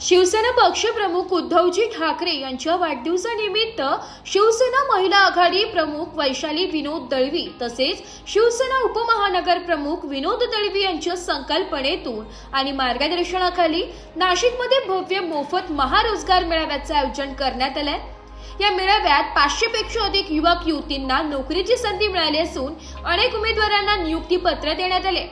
शिवसेना पक्षप्रमुख उद्धवजी ठाकरे यांच्या वाढदिवसानिमित्त शिवसेना महिला आघाडी प्रमुख वैशाली विनोद दळवी तसेच शिवसेना उपमहानगर प्रमुख विनोद दळवी यांच्या संकल्पनेतून आणि मार्गदर्शनाखाली नाशिकमध्ये भव्य मोफत महारोजगार मेळाव्याचे आयोजन करण्यात आले। या मेळाव्यात 500 पेक्षा अधिक युवक युवतींना नोकरीची संधी मिळाली असून अनेक उमेदवारांना नियुक्ती पत्र देण्यात आले।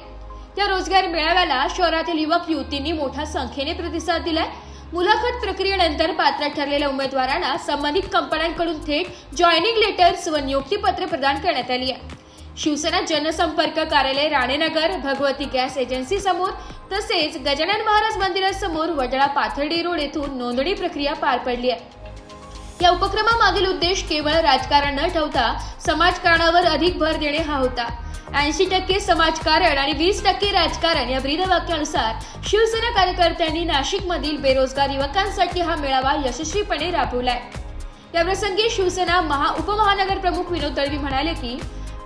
या रोजगार मेळाव्याला शहरातील युवक युवतींनी मोठ्या संख्येने प्रतिसाद दिलाय। मुलाखत प्रक्रियेनंतर पात्र ठरलेल्या उमेदवारांना संबंधित कंपन्यांकडून थेट जॉइनिंग लेटर्स व नियुक्ती पत्रे प्रदान करण्यात आली आहे। शिवसेना जनसंपर्क कार्यालय राणेनगर भगवती गॅस एजन्सी समोर तसेच गजानन महाराज मंदिरासमोर वडळा पाथर्डी रोड येथून नोंदणी प्रक्रिया पार पडली आहे। या उपक्रमामागील उद्देश केवळ राजकारण न ठेवता समाजकारणावर अधिक भर देणे हा होता। 80% समाजकारण आणि 20% राजकारण या ब्रीदवाक्यानुसार शिवसेना कार्यकर्त्यांनी नाशिकमधील बेरोजगार युवकांसाठी हा मेळावा यशस्वीपणे राबवलाय। या प्रसंगी शिवसेना उपमहानगर प्रमुख विनोद दळवी म्हणाले की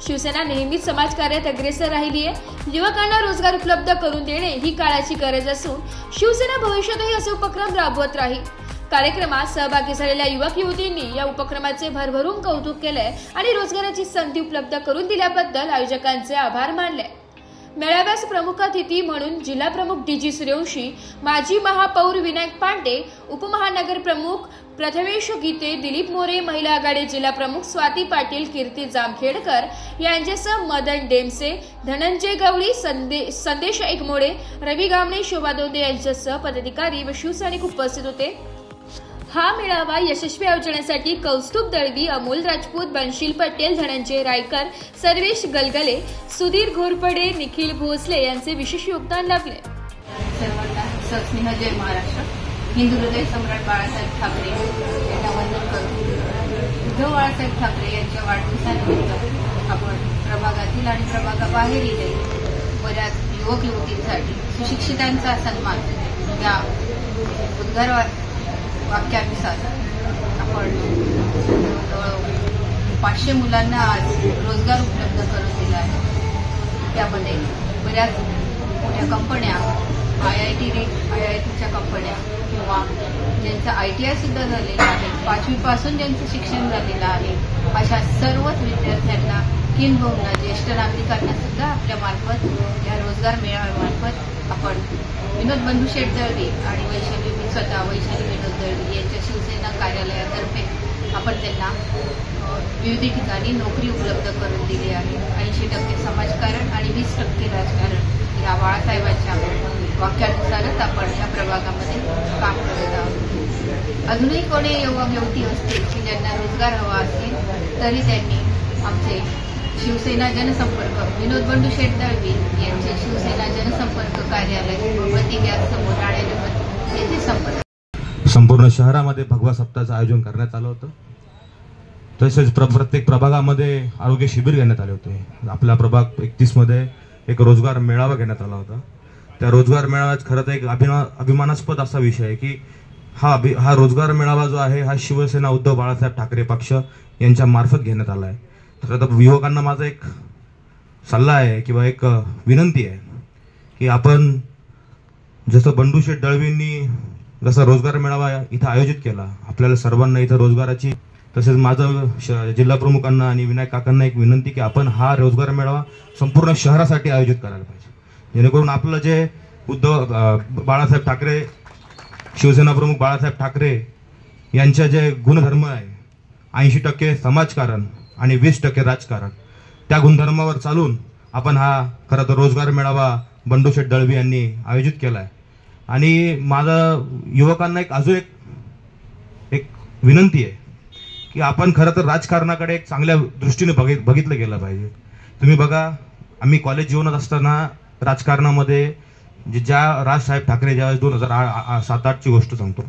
शिवसेना नेहमीच समाजकार्यात अग्रेसर राहिली आहे। युवकांना रोजगार उपलब्ध करून देणे ही काळाची गरज असून शिवसेना भविष्यातही असे उपक्रम राबवत राहील। कार्यक्रमात सहभागी झालेल्या युवक युवतींनी या उपक्रमाचे भरभरून कौतुक केले आणि रोजगाराची संधी उपलब्ध करून दिल्याबद्दल आयोजकांचे आभार मानले। मेळाव्यास प्रमुख अतिथी म्हणून जिल्हा प्रमुख डीजी सूर्यवंशी, माजी महापौर विनायक पांडे, उपमहानगर प्रमुख प्रथमेश गीते, दिलीप मोरे, महिला आघाडी जिल्हा प्रमुख स्वाती पाटील, कीर्ती जामखेडकर यांच्यासह मदन डेमसे, धनंजय गवळी, संदेश एकमोडे, रवी गामणे, शोभा दोंदे यांच्यासह पदाधिकारी व शिवसैनिक उपस्थित होते। हा मेळावा यशस्वी आयोजनासाठी कौस्तुभ दळवी, अमोल राजपूत, बनशील पटेल, धनंजय रायकर, सर्वेश गलगले, सुधीर घोरपडे, निखिल भोसले यांचे विशेष योगदान लाभले। सर्वांना सस्नेह जय महाराष्ट्र। हिंदू हृदय सम्राट बाळासाहेब ठाकरे यांना वंदन करतो। उद्धव बाळासाहेब ठाकरे यांच्या वाढदिवसानिमित्त आपण प्रभागातील आणि प्रभागाबाहेरील बऱ्याच युवक युवतींसाठी सुशिक्षितांचा सन्मान या उद्गार वाक्यानुसार आपण 500 मुलांना आज रोजगार उपलब्ध करून दिला आहे। त्यामध्ये बऱ्याच मोठ्या कंपन्या, IITच्या कंपन्या किंवा ज्यांचं ITI सुद्धा झालेलं आहे, 5वी पासून ज्यांचं शिक्षण झालेलं आहे, अशा सर्वच विद्यार्थ्यांना किंबहुना ज्येष्ठ नागरिकांना सुद्धा आपल्या मार्फत या रोजगार मेळाव्यामार्फत आपण विनोद बंधू शेठ दळवी आणि वैशाली विनोद दळवी यांच्या शिवसेना कार्यालयातर्फे आपण त्यांना विविध ठिकाणी नोकरी उपलब्ध करून दिली आहे। 80% समाजकारण आणि 20% राजकारण या बाळासाहेबांच्या वाक्यानुसारच आपण या प्रभागामध्ये काम करत आहोत। अजूनही कोणी युवक युवती असतील की ज्यांना रोजगार हवा असेल तरी त्यांनी आमचे शिवसेना जनसंपर्क विनोद बंधू शेठ दळवी यांचे शिवसेना जनसंपर्क कार्यालय भगवती गॅस समोर राणेनगर येथे संपर्क। संपूर्ण शहरामध्ये भगवा सप्ताहाचं आयोजन करण्यात आलं होतं। तसेच प्रत्येक प्रभागामध्ये आरोग्य शिबिर घेण्यात आले होते। आपला प्रभाग 31 मध्ये एक रोजगार मेळावा घेण्यात आला होता। त्या रोजगार मेळाव्यात खरं तर एक अभिमानास्पद असा विषय आहे की हा रोजगार मेळावा जो आहे हा शिवसेना उद्धव बाळासाहेब ठाकरे पक्ष यांच्या मार्फत घेण्यात आला आहे। तर युवकांना माझा एक सल्ला आहे किंवा एक विनंती आहे की आपण जसं बंधू शेठ दळवींनी जसा रोजगार मेळावा इथं आयोजित केला, आपल्याला सर्वांना इथं रोजगाराची, तसेच माझं जिल्हा प्रमुखांना आणि विनायक काकांना एक विनंती की आपण हा रोजगार मेळावा संपूर्ण शहरासाठी आयोजित करायला पाहिजे, जेणेकरून आपलं जे उद्धव बाळासाहेब ठाकरे शिवसेना प्रमुख बाळासाहेब ठाकरे यांच्या जे गुणधर्म आहे 80% समाजकारण आणि 20% राजकारण, त्या गुणधर्मावर चालून आपण हा खरं तर रोजगार मेळावा बंधू शेठ दळवी यांनी आयोजित केला आहे। आणि माझा युवकांना अजून एक विनंती आहे की आपण खरं तर राजकारणाकडे एक चांगल्या दृष्टीने बघितलं गेलं पाहिजे। तुम्ही बघा, आम्ही कॉलेज जीवनात असताना राजकारणामध्ये ज्या राजसाहेब ठाकरे ज्यावेळेस 2007-08ची गोष्ट सांगतो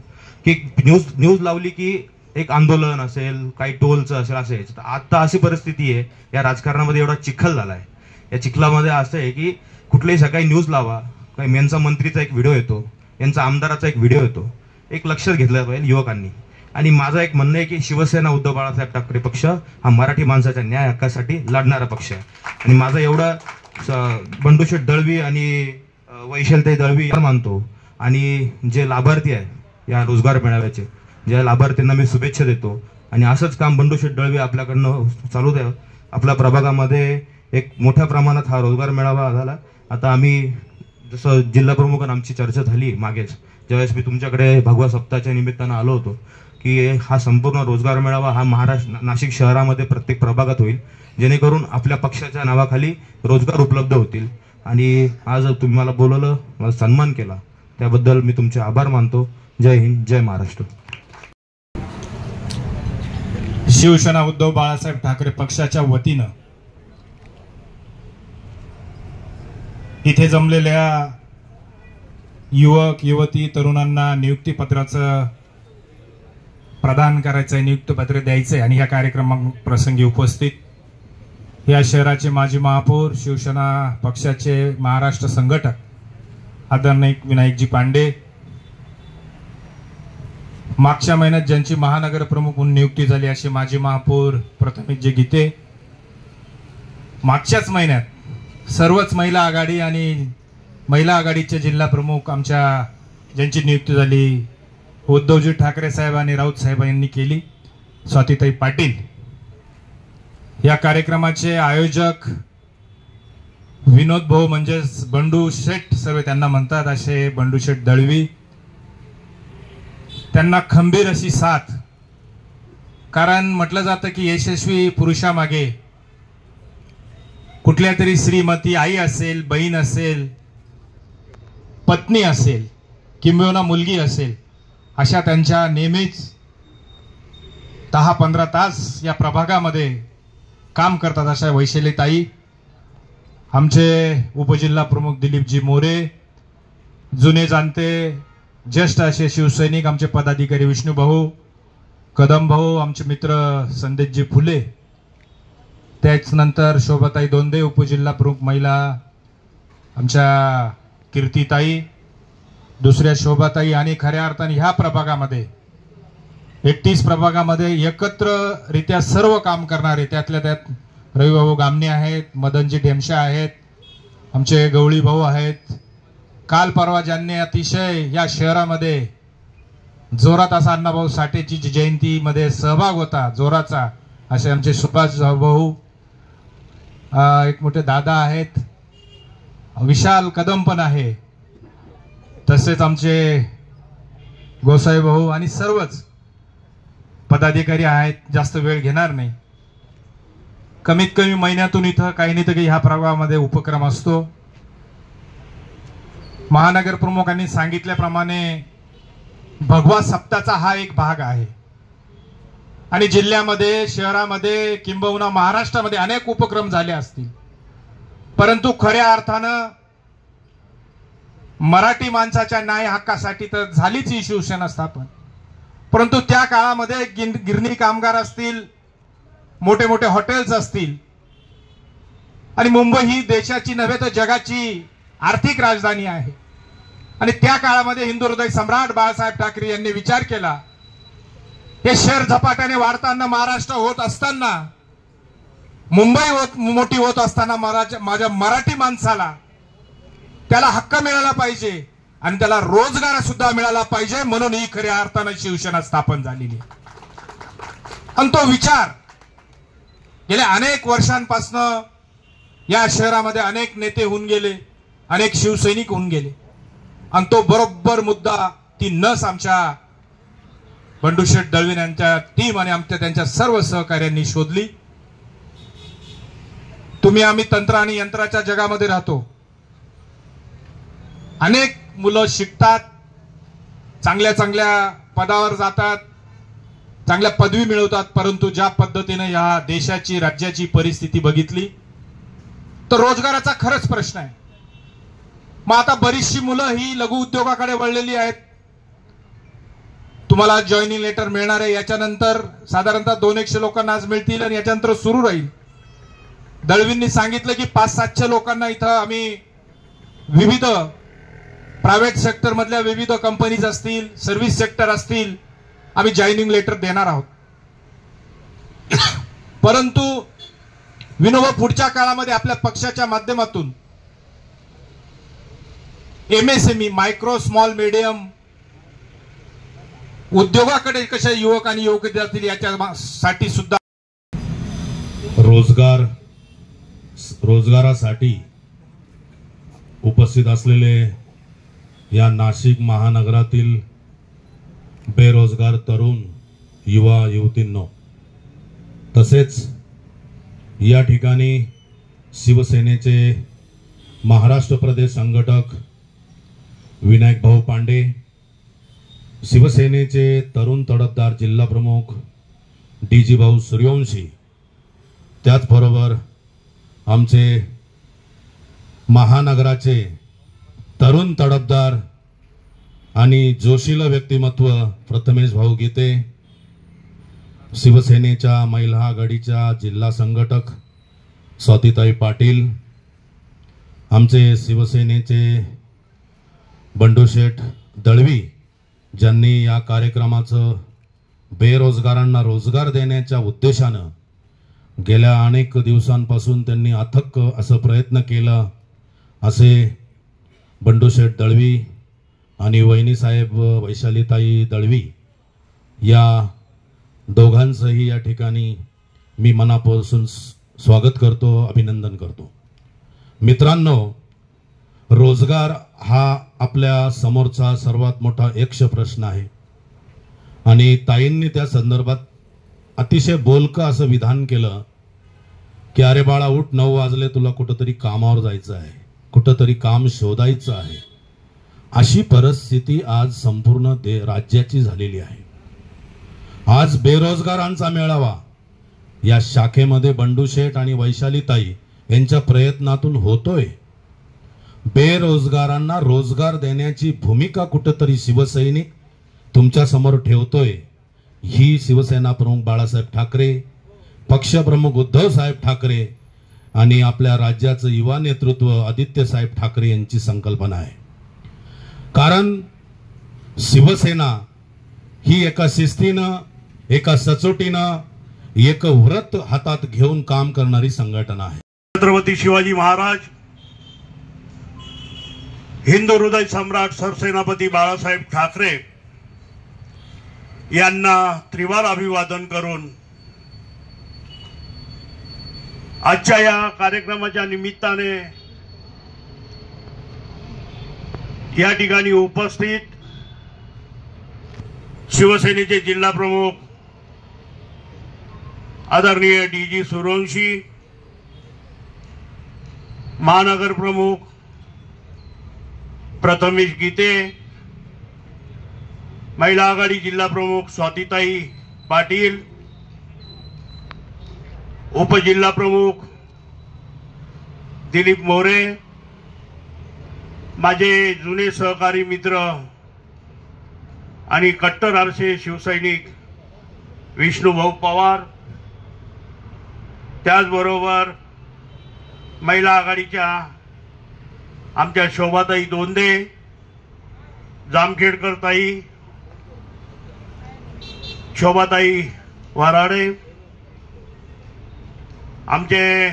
की न्यूज लावली की एक आंदोलन असेल, काही टोलचं असेल तर आता अशी परिस्थिती आहे या राजकारणामध्ये, एवढा चिखल झाला आहे। या चिखलामध्ये असं आहे की कुठल्याही सकाळी न्यूज लावा, काही यांचा मंत्रीचा एक व्हिडिओ येतो, यांचा आमदाराचा एक व्हिडिओ येतो, एक लक्षात घेतलं पाहिजे युवकांनी। आणि माझं एक म्हणणं आहे की शिवसेना उद्धव बाळासाहेब ठाकरे पक्ष हा मराठी माणसाच्या न्याय हक्कासाठी लढणारा पक्ष आहे। आणि माझं एवढं बंधू शेठ दळवी आणि वैशाली दळवी मानतो आणि जे लाभार्थी आहे या रोजगार मेळाव्याचे. ज्या लाभार्थ्यांना मी शुभेच्छा देतो आणि असंच काम बंडू शेठ दळवी आपल्याकडनं चालू द्या. आपल्या प्रभागामध्ये एक मोठ्या प्रमाणात हा रोजगार मेळावा झाला. आता आम्ही जसं जिल्हा प्रमुखांना आमची चर्चा झाली मागेच, ज्यावेळेस मी तुमच्याकडे भगवा सप्ताहाच्या निमित्तानं आलो होतो, की हा संपूर्ण रोजगार मेळावा हा महाराष्ट्र नाशिक शहरामध्ये प्रत्येक प्रभागात होईल, जेणेकरून आपल्या पक्षाच्या नावाखाली रोजगार उपलब्ध होतील. आणि आज तुम्ही मला बोलवलं, मला सन्मान केला, त्याबद्दल मी तुमचे आभार मानतो. जय हिंद, जय महाराष्ट्र. शिवसेना उद्धव बाळासाहेब ठाकरे पक्षाच्या वतीनं इथे जमलेल्या युवक युवती तरुणांना नियुक्तीपत्राचं प्रदान करायचंय, नियुक्तीपत्र द्यायचंय. आणि या कार्यक्रमाप्रसंगी उपस्थित या शहराचे माजी महापौर, शिवसेना पक्षाचे महाराष्ट्र संघटक आदरणीय विनायकजी पांडे, मागच्या महिन्यात ज्यांची महानगर प्रमुख म्हणून नियुक्ती झाली अशी माजी महापौर प्रथमेशजी गीते, मागच्याच महिन्यात सर्वच महिला आघाडी आणि महिला आघाडीचे जिल्हा प्रमुख आमच्या ज्यांची नियुक्ती झाली उद्धवजी ठाकरे साहेब आणि राऊत साहेब यांनी केली, स्वातीताई पाटील. या कार्यक्रमाचे आयोजक विनोद भाऊ म्हणजेच बंडू शेठ सर्व त्यांना म्हणतात, असे बंडू शेठ दळवी. त्यांना खंबीर अशी साथ. कारण म्हटलं जातं की यशस्वी पुरुषामागे कुठल्या तरी श्रीमती आई असेल, बहीण असेल, पत्नी असेल, किंबहुना मुलगी असेल, अशा त्यांच्या नेहमीच 10-15 तास या प्रभागामध्ये काम करतात अशा वैशालीताई. आमचे उपजिल्हा प्रमुख दिलीपजी मोरे, जुने जाणते ज्येष्ठ असे शिवसैनिक आमचे पदाधिकारी विष्णुभाऊ कदम भाऊ, आमचे मित्र संदेशजी फुले, त्याच नंतर शोभाताई दोंदे उपजिल्हा प्रमुख महिला, आमच्या कीर्तीताई, दुसऱ्या शोभाताई. आणि खऱ्या अर्थाने ह्या प्रभागामध्ये 31 प्रभागामध्ये एकत्ररित्या सर्व काम करणारे, त्यातल्या त्यात रविभाऊ गामणे आहेत, मदनजी ढेमशा आहेत, आमचे गवळी भाऊ आहेत. काल परवा ज्यांनी अतिशय या शहरामध्ये जोरात असा अण्णाभाऊ साठेची जयंतीमध्ये सहभाग होता जोराचा, असे आमचे सुभाष भाऊ, एक मोठे दादा आहेत, विशाल कदम पण आहे, तसेच आमचे गोसाई भाऊ आणि सर्वच पदाधिकारी आहेत. जास्त वेळ घेणार नाही. कमीत कमी महिन्यातून इथं काही नाही तर काही ह्या प्रभागामध्ये उपक्रम असतो. महानगर प्रमुखांनी सांगितल्याप्रमाणे भगवा सप्ताहाचा हा एक भाग आहे आणि जिल्ह्यामध्ये, शहरामध्ये किंबहुना महाराष्ट्रामध्ये अनेक उपक्रम झाले असतील, परंतु खऱ्या अर्थानं मराठी माणसाच्या न्याय हक्कासाठी तर झालीच ही शिवसेना स्थापन. परंतु त्या काळामध्ये गिरणी कामगार असतील, मोठे मोठे हॉटेल्स असतील, आणि मुंबई ही देशाची नव्हे तर जगाची आर्थिक राजधानी आहे. आणि त्या काळामध्ये हिंदू हृदय सम्राट बाळासाहेब ठाकरे यांनी विचार केला, हे शहर झपाट्याने वाढताना, महाराष्ट्र होत असताना, मुंबई मोठी होत असताना माझ्या मराठी माणसाला त्याला हक्क मिळाला पाहिजे आणि त्याला रोजगार सुद्धा मिळाला पाहिजे, म्हणून ही खऱ्या अर्थानं शिवसेना स्थापन झालेली. आणि तो विचार गेल्या अनेक वर्षांपासून या शहरामध्ये अनेक नेते होऊन गेले, अनेक शिवसैनिक होऊन गेले, आणि तो बरोबर मुद्दा ती नस आमच्या बंडू शेठ दळवी यांच्या टीम आणि आमच्या त्यांच्या सर्व सहकार्यांनी शोधली. तुम्ही आम्ही तंत्र आणि यंत्राच्या जगामध्ये राहतो. अनेक मुलं शिकतात, चांगल्या चांगल्या पदावर जातात, चांगल्या पदवी मिळवतात, परंतु ज्या पद्धतीने या देशाची, राज्याची परिस्थिती बघितली तर रोजगाराचा खरंच प्रश्न आहे. मग आता बरीचशी मुलं ही लघु उद्योगाकडे वळलेली आहेत. तुम्हाला जॉईनिंग लेटर मिळणार आहे, याच्यानंतर साधारणतः 200 लोकांना आज मिळतील आणि याच्यानंतर सुरू राहील. दळवींनी सांगितलं की 500-700 लोकांना इथं आम्ही विविध प्रायव्हेट सेक्टर मधल्या विविध कंपनीज असतील, सर्व्हिस सेक्टर असतील, आम्ही जॉईनिंग लेटर देणार आहोत. परंतु विनोबा पुढच्या काळामध्ये आपल्या पक्षाच्या माध्यमातून MSME, मायक्रो स्मॉल मीडियम उद्योगाकडे कशा युवक आणि युवती जातील याच्यासाठी सुद्धा रोजगारासाठी उपस्थित असलेले या नाशिक महानगरातील बेरोजगार तरुण युवा युवतींनो, तसेच या ठिकाणी शिवसेनेचे महाराष्ट्र प्रदेश संघटक विनायक भाऊ पांडे, शिवसेनेचे तरुण तडफदार जिल्हा प्रमुख डीजी भाऊ सूर्यवंशी, त्याचबरोबर आमचे महानगराचे तरुण तडफदार आणि जोशील व्यक्तिमत्व प्रथमेश भाऊ गीते, शिवसेनेच्या महिला आघाडीच्या जिल्हा संघटक स्वातीताई पाटील, आमचे शिवसेनेचे बंडूशेठ दळवी, ज्यांनी या कार्यक्रमाचं बेरोजगारांना रोजगार देण्याच्या उद्देशानं गेल्या अनेक दिवसांपासून त्यांनी अथक असं प्रयत्न केलं, असे बंडूशेठ दळवी आणि वहिनीसाहेब वैशालीताई दळवी या दोघांचंही या ठिकाणी मी मनापासून स्वागत करतो, अभिनंदन करतो। मित्रांनो, रोजगार हा आपल्या समोरचा सर्वात मोठा यक्ष प्रश्न आहे आणि ताईंनी त्या संदर्भात अतिशय बोलकं असं विधान केलं की अरे बाळा उठ, 9 वाजले, तुला कुठंतरी कामावर जायचं आहे, कुठंतरी काम शोधायचं आहे। अशी परिस्थिती आज संपूर्ण राज्याची झालेली आहे। आज बेरोजगारांचा मेळावा या शाखेमध्ये बंडूशेठ आणि वैशालीताई यांच्या प्रयत्नातून होतोय। बेरोजगारांना रोजगार देण्याची भूमिका कुठेतरी शिवसैनिक तुमच्या समोर ठेवतोय। ही शिवसेना प्रमुख बाळासाहेब ठाकरे, पक्षप्रमुख उद्धव साहेब ठाकरे आणि आपल्या राज्याचं युवा नेतृत्व आदित्य साहेब ठाकरे यांची संकल्पना आहे। कारण शिवसेना ही एका शिस्तीनं, एका सचोटीनं, एक व्रत हातात घेऊन काम करणारी संघटना आहे। छत्रपती शिवाजी महाराज, हिंदू हृदय सम्राट सरसेनापती बाळासाहेब ठाकरे यांना त्रिवार अभिवादन करून आजच्या या कार्यक्रमाच्या निमित्ताने या ठिकाणी उपस्थित शिवसेनेचे जिल्हा प्रमुख आदरणीय डीजी सूर्यवंशी, महानगर प्रमुख प्रथमेश गीते, महिला आघाडी जिल्हा प्रमुख स्वातीताई पाटील, उपजिल्हा प्रमुख दिलीप मोरे, माझे जुने सहकारी मित्र आणि कट्टर आरसे शिवसैनिक विष्णुभाऊ पवार, त्याचबरोबर महिला आघाडीच्या आमच्या शोभाताई दोंदे, जामखेडकर ताई, शोभाताई वराडे, आमचे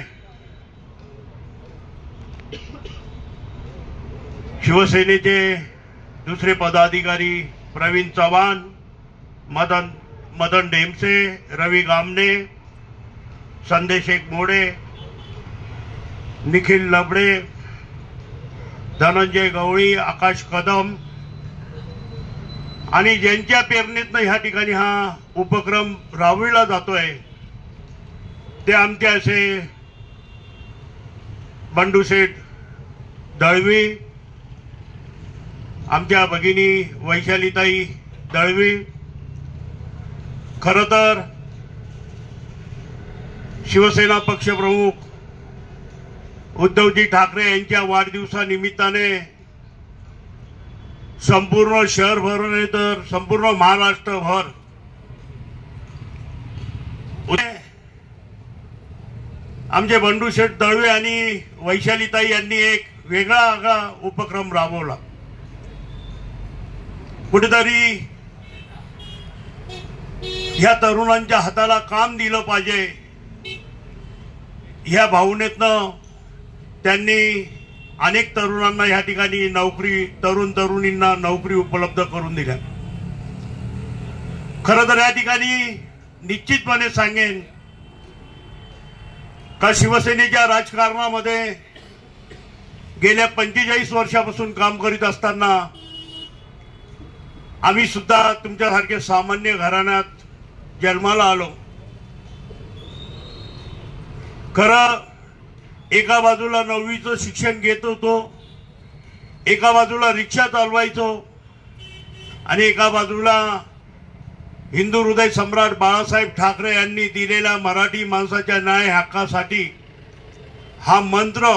शिवसेनेचे दुसरे पदाधिकारी प्रवीण चव्हाण, मदन डेमसे, रवी गामने, संदेश मोडे, निखिल लबडे, धनंजय गवळी, आकाश कदम आणि ज्यांच्या प्रेरणेतनं ह्या ठिकाणी हा उपक्रम राबविला जातोय ते आमचे असे बंडूशेठ दळवी, आमच्या भगिनी वैशालीताई दळवी। खरं तर शिवसेना पक्षप्रमुख उद्धवजी ठाकरे यांच्या वाढदिवसानिमित्ताने संपूर्ण शहरभर नाही तर संपूर्ण महाराष्ट्रभर आमचे बंडूशेठ दळवे आणि वैशालीताई यांनी एक वेगळा उपक्रम राबवला। कुठेतरी ह्या तरुणांच्या हाताला काम दिलं पाहिजे ह्या भावनेतनं त्यांनी अनेक तरुणांना या ठिकाणी नोकरी, तरुणींना नोकरी उपलब्ध करून दिल्या। खरं तर या ठिकाणी निश्चितपणे सांगेन का शिवसेनेच्या राजकारणामध्ये गेल्या 45 वर्षापासून काम करीत असताना आम्ही सुद्धा तुमच्यासारखे सामान्य घराण्यात जन्माला आलो. खरं एका बाजूला 9वीचं शिक्षण घेत होतो, एका बाजूला रिक्षा चालवायचो आणि एका बाजूला हिंदू हृदय सम्राट बाळासाहेब ठाकरे यांनी दिलेल्या मराठी माणसाच्या न्याय हक्कासाठी हा मंत्र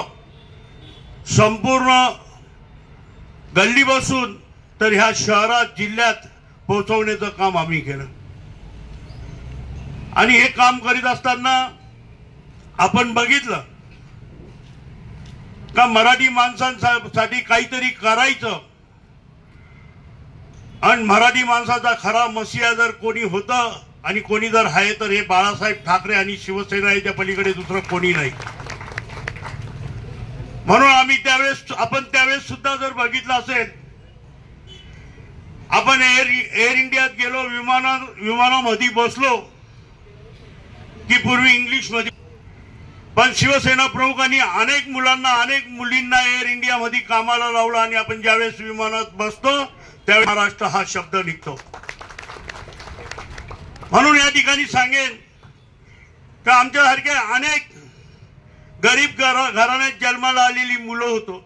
संपूर्ण गल्ली बसून तर ह्या शहरात जिल्ह्यात पोहोचवण्याचं काम आम्ही केलं. आणि हे काम करीत असताना आपण बघितलं का मराठी माणसांसाठी काहीतरी करायचं आणि मराठी माणसाचा खरा मसिया जर कोणी होतं आणि कोणी जर आहे तर हे बाळासाहेब ठाकरे आणि शिवसेना याच्या पलीकडे दुसरं कोणी नाही. म्हणून आपण त्यावेळेस सुद्धा जर बघितलं असेल, आपण एअर इंडियात गेलो, विमानामध्ये बसलो की पूर्वी इंग्लिश मध्ये, पण शिवसेना प्रमुखांनी अनेक मुलांना अनेक मुलींना एअर इंडिया मध्ये कामाला लावलं आणि आपण ज्यावेळेस विमानात बसतो त्यावेळेस महाराष्ट्र हा शब्द निघतो. म्हणून या ठिकाणी सांगेन का आमच्यासारख्या अनेक गरीब घराण्यात जन्माला आलेली मुलं होतो.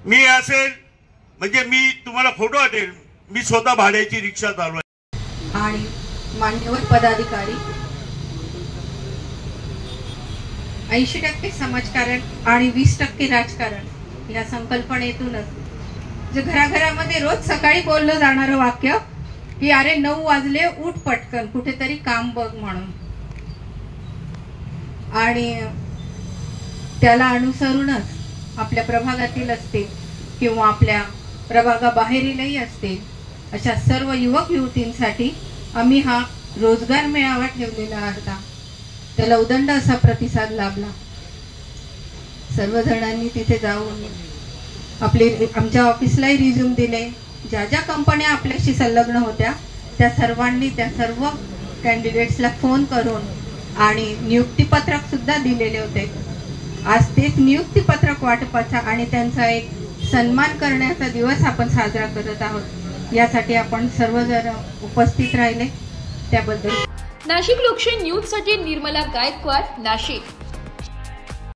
मी असेल म्हणजे मी तुम्हाला खोटं वाटेल, मी स्वतः भाड्याची रिक्षा चालवायची. आणि मान्यवर पदाधिकारी 80% समाजकारण आणि 20% राजकारण या संकल्पनेतूनच जे घराघरामध्ये रोज सकाळी बोललं जाणारं वाक्य की अरे 9 वाजले उठ पटकन कुठेतरी काम बघ म्हणून, आणि त्याला अनुसरूनच आपल्या प्रभागातील असतील किंवा आपल्या प्रभागाबाहेरीलही असतील अशा सर्व युवक युवतींसाठी आम्ही हा रोजगार मेळावा ठेवलेला होता. त्याला उदंड असा प्रतिसाद लाभला. सर्वजणांनी तिथे जाऊन आमच्या ऑफिसलाही रिझ्यूम दिले. ज्या ज्या कंपन्या आपल्याशी संलग्न होत्या त्या सर्वांनी त्या सर्व कॅन्डिडेट्सला फोन करून आणि नियुक्तीपत्रक सुद्धा दिलेले होते. आज तेच नियुक्तीपत्रक वाटपाचा आणि त्यांचा एक सन्मान करण्याचा दिवस आपण साजरा करत आहोत. यासाठी आपण सर्वजण उपस्थित राहिले त्याबद्दल. नाशिक लोकशाही न्यूज साठी निर्मला गायकवाड, नाशिक.